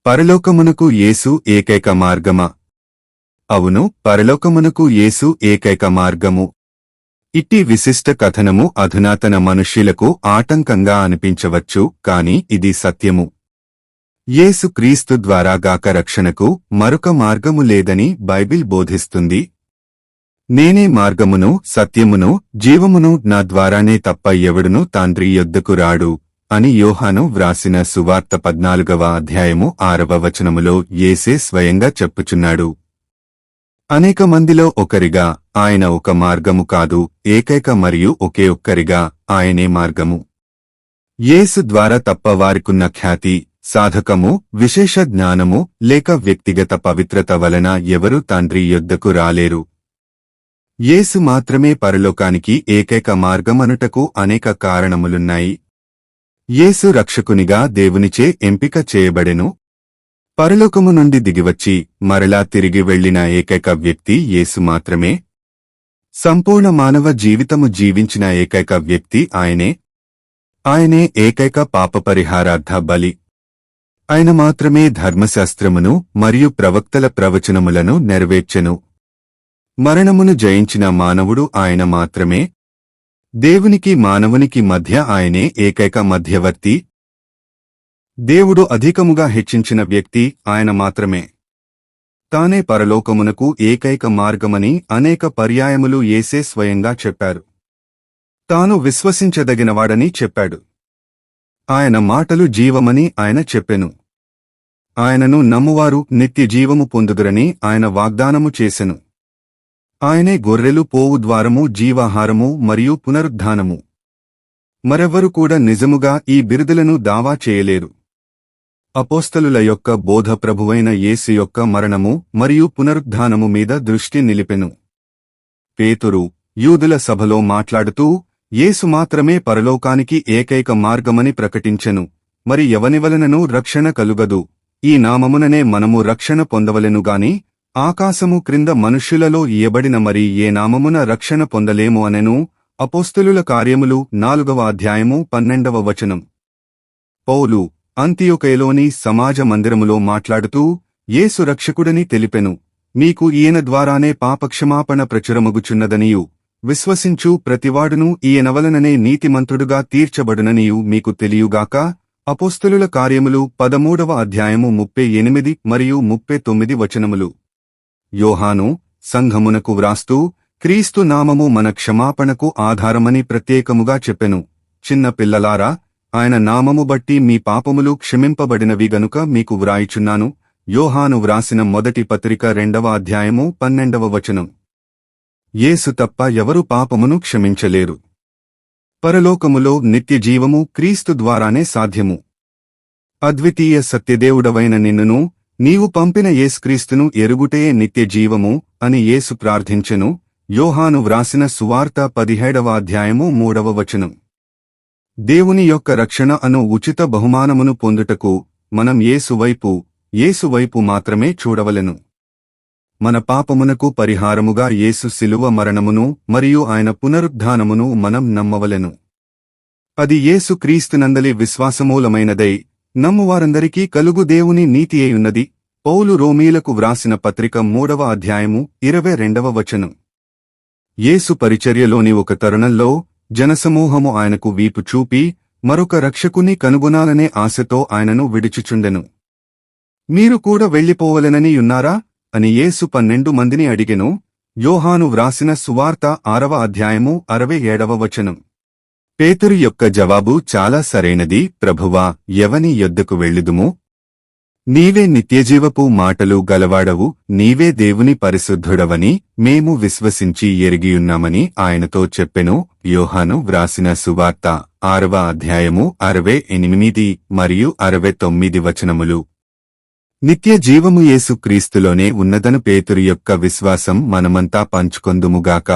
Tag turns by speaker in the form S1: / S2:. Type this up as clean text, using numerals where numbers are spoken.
S1: పరలోకమునకు యేసు ఏకైక మార్గమా? అవును, పరలోకమునకు యేసు ఏకైక మార్గము. ఇట్టి విశిష్ట కథనము అధునాతన మనుష్యులకు ఆటంకంగా అనిపించవచ్చు, కాని ఇది సత్యము. యేసు క్రీస్తు ద్వారా గాక రక్షణకు మరొక మార్గము లేదని బైబిల్ బోధిస్తుంది. నేనే మార్గమును, సత్యమును, జీవమును, నా ద్వారానే తప్ప ఎవడునూ తండ్రి యొద్దకు రాడు అని యోహాను వ్రాసిన సువార్త 14వ అధ్యాయము 6వ వచనములో యేసే స్వయంగా చెప్పుచున్నాడు. అనేక మందిలో ఒకరిగా ఆయన ఒక మార్గము కాదు, ఏకైక మరియు ఒకే ఒక్కరిగా ఆయనే మార్గము. యేసు ద్వారా తప్ప వారికున్న ఖ్యాతి, సాధకము, విశేష జ్ఞానము లేక వ్యక్తిగత పవిత్రత వలన ఎవరూ తండ్రి యొద్దకు రాలేరు. యేసు మాత్రమే పరలోకానికి ఏకైక మార్గమనుటకు అనేక కారణములున్నాయి. యేసు రక్షకునిగా దేవునిచే ఎంపిక చేయబడెను. పరలోకము నుండి దిగివచ్చి మరలా తిరిగి వెళ్లిన ఏకైక వ్యక్తి యేసు మాత్రమే. సంపూర్ణ మానవ జీవితము జీవించిన ఏకైక వ్యక్తి ఆయనే. ఆయనే ఏకైక పాపపరిహారార్థ బలి. ఆయన మాత్రమే ధర్మశాస్త్రమును మరియు ప్రవక్తల ప్రవచనములను నెరవేర్చెను. మరణమును జయించిన మానవుడు ఆయన మాత్రమే. దేవునికి మానవునికి మధ్య ఆయనే ఏకైక మధ్యవర్తి. దేవుడు అధికముగా హెచ్చించిన వ్యక్తి ఆయన మాత్రమే. తానే పరలోకమునకు ఏకైక మార్గమని అనేక పర్యాయములు యేసే స్వయంగా చెప్పారు. తాను విశ్వసించదగినవాడని చెప్పాడు. ఆయన మాటలు జీవమని ఆయన చెప్పెను. ఆయనను నమ్మువారు నిత్య జీవము పొందుదురని ఆయన వాగ్దానము చేసెను. ఆయనే గొర్రెలు పోవు ద్వారము, జీవాహారము మరియు పునరుద్ధానము. మరెవ్వరు కూడా నిజముగా ఈ బిరుదులను దావా చేయలేరు. అపోస్తలుల యొక్క బోధ ప్రభువైన యేసు యొక్క మరణము మరియు పునరుద్ధానము మీద దృష్టి నిలిపెను. పేతురు యూదుల సభలో మాట్లాడుతూ యేసు మాత్రమే పరలోకానికి ఏకైక మార్గమని ప్రకటించెను. మరి ఎవనివలననూ రక్షణ కలుగదు, ఈ నామముననే మనము రక్షణ పొందవలెనుగాని ఆకాశము క్రింద మనుష్యులలో ఇయ్యబడిన మరి ఏ నామమున రక్షణ పొందలేము అనెను. అపోస్తలుల కార్యములు 4వ అధ్యాయము 12వ వచనం. పౌలు అంతియొకయలోని సమాజ మందిరములో మాట్లాడుతూ యేసు రక్షకుడని తెలిపెను. మీకు ఈయన ద్వారానే పాపక్షమాపణ ప్రచురమగుచున్నదనియు విశ్వసించు ప్రతివాడును ఈయనవలననే నీతిమంతుడుగా తీర్చబడుననియు మీకు తెలియుగాక. అపోస్తలుల కార్యములు 13వ అధ్యాయము 38 మరియు 39 వచనములు. యోహాను సంఘమునకు వ్రాస్తూ క్రీస్తు నామము మన క్షమాపణకు ఆధారమని ప్రత్యేకముగా చెప్పెను. చిన్న పిల్లలారా, ఆయన నామము బట్టి మీ పాపములు క్షమింపబడినవి గనుక మీకు వ్రాయిచున్నాను. యోహాను వ్రాసిన మొదటి పత్రిక 2వ అధ్యాయము 12వ వచనం. యేసు తప్ప ఎవరు పాపమును క్షమించలేరు. పరలోకములో నిత్య జీవము క్రీస్తు ద్వారానే సాధ్యము. అద్వితీయ సత్యదేవుడవైన నిన్నును నీవు పంపిన యేసుక్రీస్తును ఎరుగుటే నిత్య జీవము అని యేసు ప్రార్థించెను. యోహాను వ్రాసిన సువార్త 17వ అధ్యాయము 3వ వచనం. దేవుని యొక్క రక్షణ అను ఉచిత బహుమానమును పొందుటకు మనం యేసు వైపు మాత్రమే చూడవలెను. మన పాపమునకు పరిహారముగా యేసు శిలువ మరణమును మరియు ఆయన పునరుద్ధానమును మనం నమ్మవలెను. అది యేసు క్రీస్తునందలి విశ్వాసమూలమైనదై నమ్మువారందరికీ కలుగు దేవుని నీతియేయున్నది. పౌలు రోమీలకు వ్రాసిన పత్రిక 3వ అధ్యాయము 22వ వచనం. యేసు పరిచర్యలోని ఒక తరుణంలో జనసమూహము ఆయనకు వీపు చూపి మరొక రక్షకుని కనుగొనాలనే ఆశతో ఆయనను విడిచిచుండెను. మీరు కూడా వెళ్ళిపోవలెనని యున్నారా అని యేసు 12 మందిని అడిగెను. యోహాను వ్రాసిన సువార్త 6వ అధ్యాయము 67వ వచనం. పేతురు యొక్క జవాబు చాలా సరైనది. ప్రభువా, ఎవని యొద్దకు వెళ్ళుదుము? నీవే నిత్యజీవపు మాటలు గలవాడవు, నీవే దేవుని పరిశుద్ధుడవని మేము విశ్వసించి ఎరిగియున్నామని ఆయనతో చెప్పెను. యోహాను వ్రాసిన సువార్త 6వ అధ్యాయము 68 మరియు 69 వచనములు. నిత్య జీవము యేసు క్రీస్తులోనే ఉన్నదను పేతురు యొక్క విశ్వాసం మనమంతా పంచుకొందుముగాక.